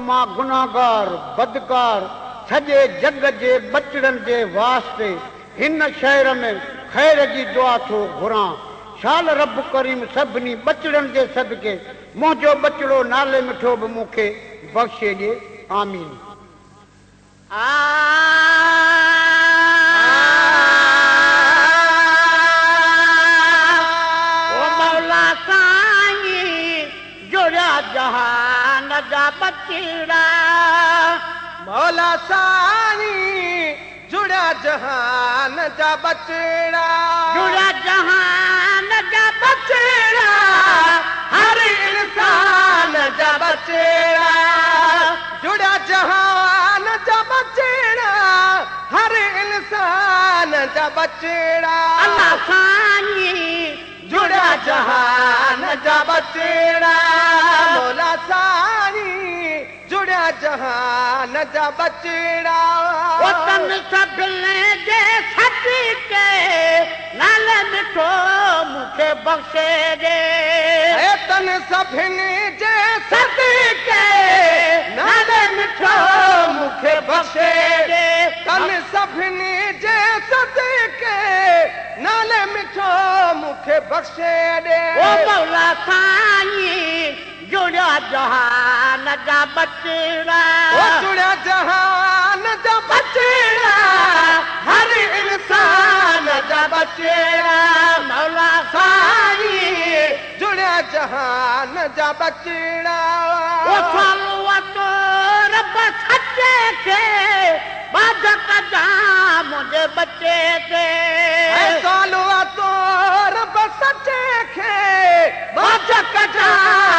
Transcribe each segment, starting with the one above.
मां गुनाहगार बदकार सॼे जग जे बचड़नि जे वास्ते हिन शहर में ख़ैर जी दुआ थो घुरां। शाल रब करीम सभिनी बचड़नि जे सदके मुंहिंजो बचड़ो नाले मिठो बि मूंखे बख़्शे ॾे। आमीन। ओ मौला साईं जुड़िया जहान जा बचड़ा, मौला साईं जुड़िया जहान जा बचड़ा, जुड़िया जहान जा बचड़ा, हर इंसान जा बचड़ा, जुड़िया जहान जा बचड़ा, हर इंसान जा बचड़ा। अल्लाह साईं जुड़िया जहान जा बचड़ा, मौला साईं जुड़िया जहान जा बचड़ा। वतन सभिनी जे सदके नाले मिठो मूंखे बख़्शे ॾे। तन सभिनी जे सदके नाले मिठो मूंखे बख़्शे ॾे। तन सभिनी जे सदके नाले मिठो मूंखे बख़्शे ॾे। ओ मौला साईं जुड़िया जहान जा बचड़ा, ओ जुड़िया जहान जा बचड़ा, हर इंसान जा बचड़ा। मौला साईं जुड़िया जहान जा बचड़ा। ओ सालो तो रब सच्चे खे बाज कजा मुंहिंजे बच्चे ते। सालो तो रब सच्चे खे बाज कजा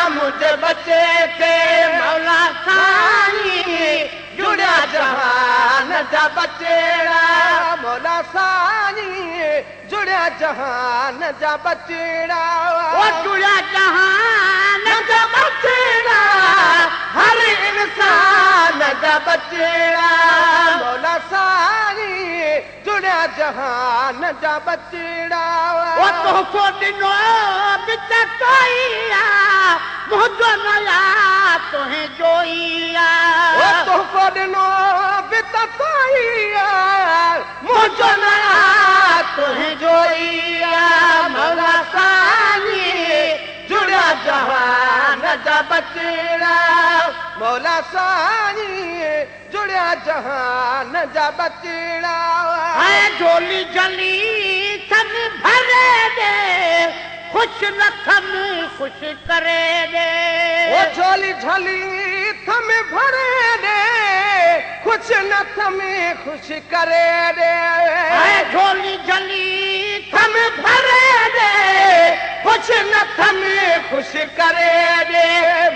मुंहिंजे बच्चे खे। मौला साईं जुड़िया जहान जा बचड़ा, मौला साईं जुड़िया जहान जा बचड़ा। ओ जुड़िया जहान जा बचड़ा, हर इंसान जा बचड़ा। मौला साईं जुड़िया जहान जा बचड़ा। ओ तोहफ़ो ॾिनो बिच तोइया मुंहिंजो नया तुंहिं जोइया। ओ तोहफ़ो ॾिनो बिच तोइया मुंहिंजो नया तुंहिं जोइया। मौला साईं जुड़िया जहान जा बचड़ा, मौला साईं जुड़िया जहान जा बचड़ा। है झोली जली थन भरे दे, खुश नथन खुश करे दे। ओ झोली झली थम भरे दे, खुश नथ में खुश करे दे। है झोली जली थन भरे दे, खुश नथ में खुश करे दे।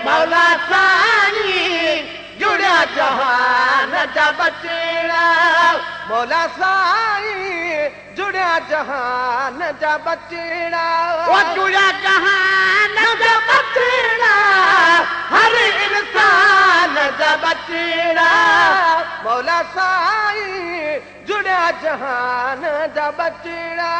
मौला साईं जुड़िया जहान जा बचड़ा, मौला साईं जुड़िया जहान जा बचड़ा। ओ जुड़िया जहान जा बचड़ा, हर इंसान जा बचड़ा। मौला साईं जुड़िया जहान जा बचड़ा।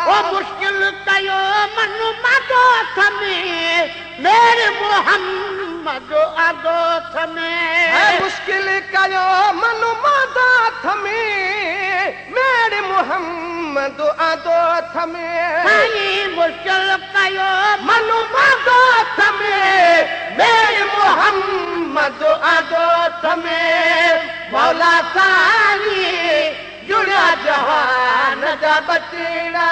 ओ मुश्किल कयो मन मदोथ में मेरे मोहम्मद आदोथ में। मुश्किल कयो मन मदोथ में मेरे मोहम्मद आदोथ में। साईं मुश्किल कयो मन मदोथ में मेरे मोहम्मद आदोथ में। मौला साईं जुड़िया जहान जा बचड़ा,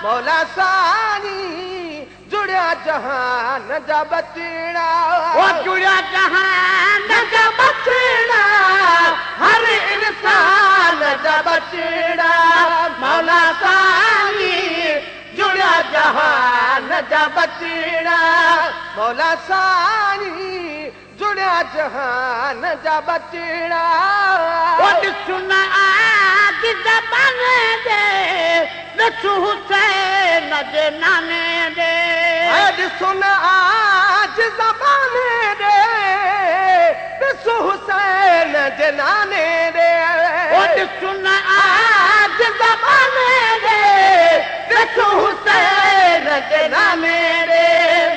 मौला साईं जुड़िया जहान जा बचड़ा। ओ जुड़िया जहान जा बचड़ा, हर इंसान जा बचड़ा। मौला साईं जुड़िया जहान जा बचड़ा, मौला साईं जुड़िया जहान जा बचड़ा। ओ सुन आज ज़बाने दे हुसैन जे नाने दे। सुन आज ज़बाने दे हुसैन जे नाने दे। सुन आज ज़बाने दे हुसैन जे नाने दे।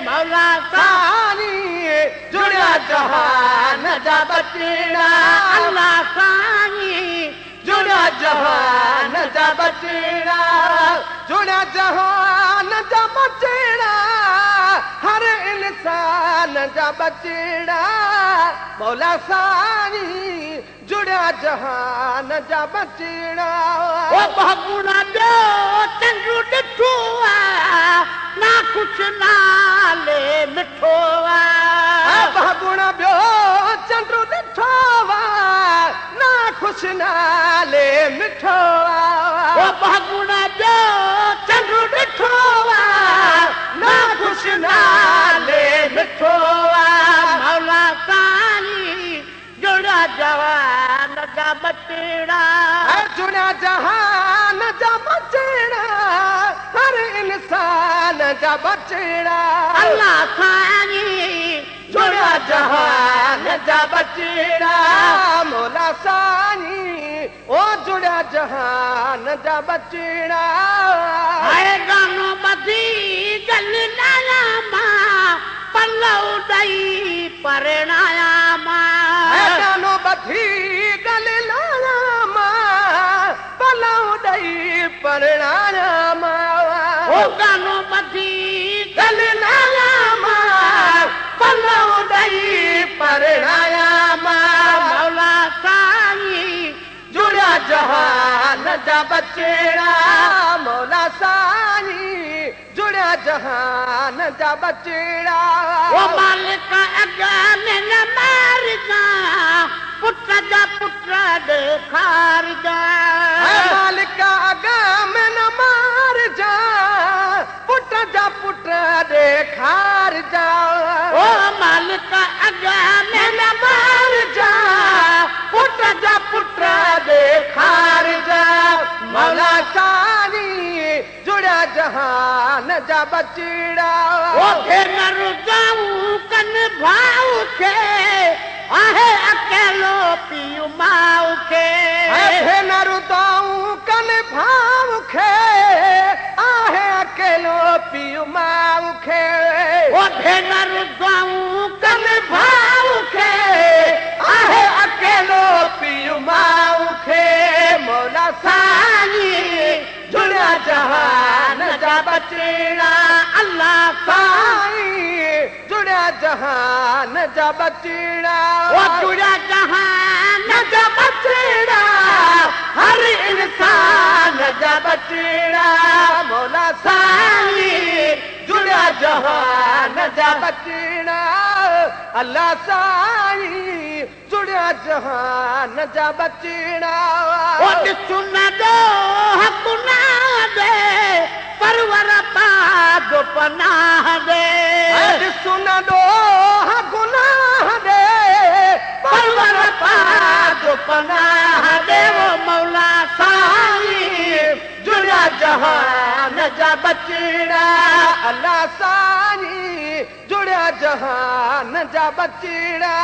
मौला साईं जुड़िया जहान जा बचड़ा अल्लाह साईं जुड़ा जहान जा बचड़ा जुड़ा जहान जा बचड़ा हर इंसान जा बचड़ा मौला साईं जुड़ा जहान जा बचड़ा ओ बहुगुणा ॿियो चंडू ॾिठो आहे ना कुझु नाले मिठो आहे बहुगुणा ॿियो चंडू ॾिठो आहे ना कुझु नाले मिठो ओ बहुगुणा ॿियो चंडू ॾिठो आहे ना कुझु नाले मिठो आहे मौला साईं जुड़ा जहान जा बचड़ा जुड़ा जहान जा बचड़ा हर इंसान जा बचड़ा अल्लाह साईं जुड़ा जहान जा बचड़ा मौला साईं ओ जुड़ा जहान जा बचड़ा है गानो बधी गल लाया मां पल्लव ॾई परणाया मां गानो बधी गल लाया मां पल्लव ॾई परणाया मां ओ गानो बधी गल लाया मां पल्लव ॾई परणाया मां मौला साईं जुड़ा जहान जा बचड़ा मौला साईं जुड़ा जहान जा बचड़ा ओ मालिक अॻा में न मारिजा पुट जा पुट ॾेखारिजा मालिक अॻा में न मारिजा पुट जा पुट ॾेखारिजा ओ मालिक अॻा में न मारिजा पुट जा पुट ॾेखारिजा मौला साईं जुड़ा जहान जा बचड़ा ओ भेनर जाऊं कन भाऊ खे आहे अकेलो पीउ माऊ खे भेनर दाऊं कन भाऊ खे आहे अकेलो पीउ माऊ खे ओ भेनर जाऊं कन भाऊ खे आहे अकेलो पीउ माऊ खे मौला साईं जुड़ा जहान जा बचड़ा अल्लाह साईं जुड़ा जहान जा बचड़ा ओ जुड़ा जहान जा बचड़ा हर इंसान जा बचड़ा मौला साईं जुड़ा जहान जा बचड़ा अल्लाह साईं जुड़ा जहान जा बचड़ा ओ ॾिसु न ॾो हक़ न दे परवर पाग पनाह दे ॾिसु न ॾो गुनाह दे परवर पाग पनाह दे वो मौला साईं जुड़ा जहान जा बचड़ा अल्लाह साईं जुड़ा जहान जा बचड़ा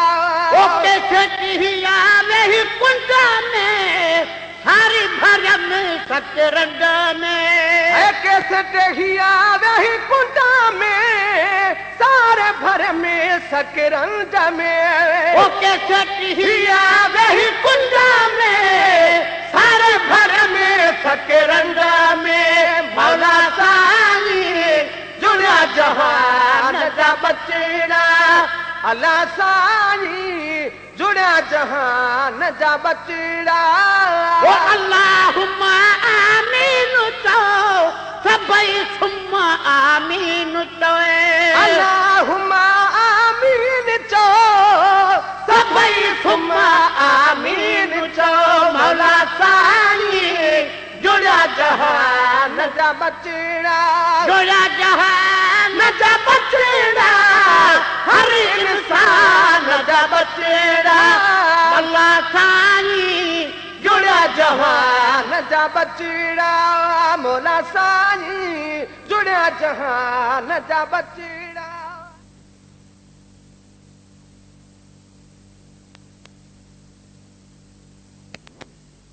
ओ कैसे किया रही कुंड में सारी भर में सतरंग में कैसे टहिया वही कुंड में सारे भर में सकरंज में ओ कैसे किया रही कुंड में सारे भर में सतरंग में मौला साईं जुड़ा जहान जा बचड़ा अल्लाह साईं जुड़ा जहान जा बचड़ा ओ अल्लाहुम्मा आमीन चो सभई सुम्मा आमीन चोए अल्लाहुम्मा आमीन चो सभई सुम्मा आमीन चो मौला साईं जुड़ा जहान जा बचड़ा जुड़ा जहान जा बचड़ा हर इंसान जा बचड़ा अल्लाह साईं जुड़ा जहान जा बचड़ा मौला साईं जुड़ा जहान जा बचड़ा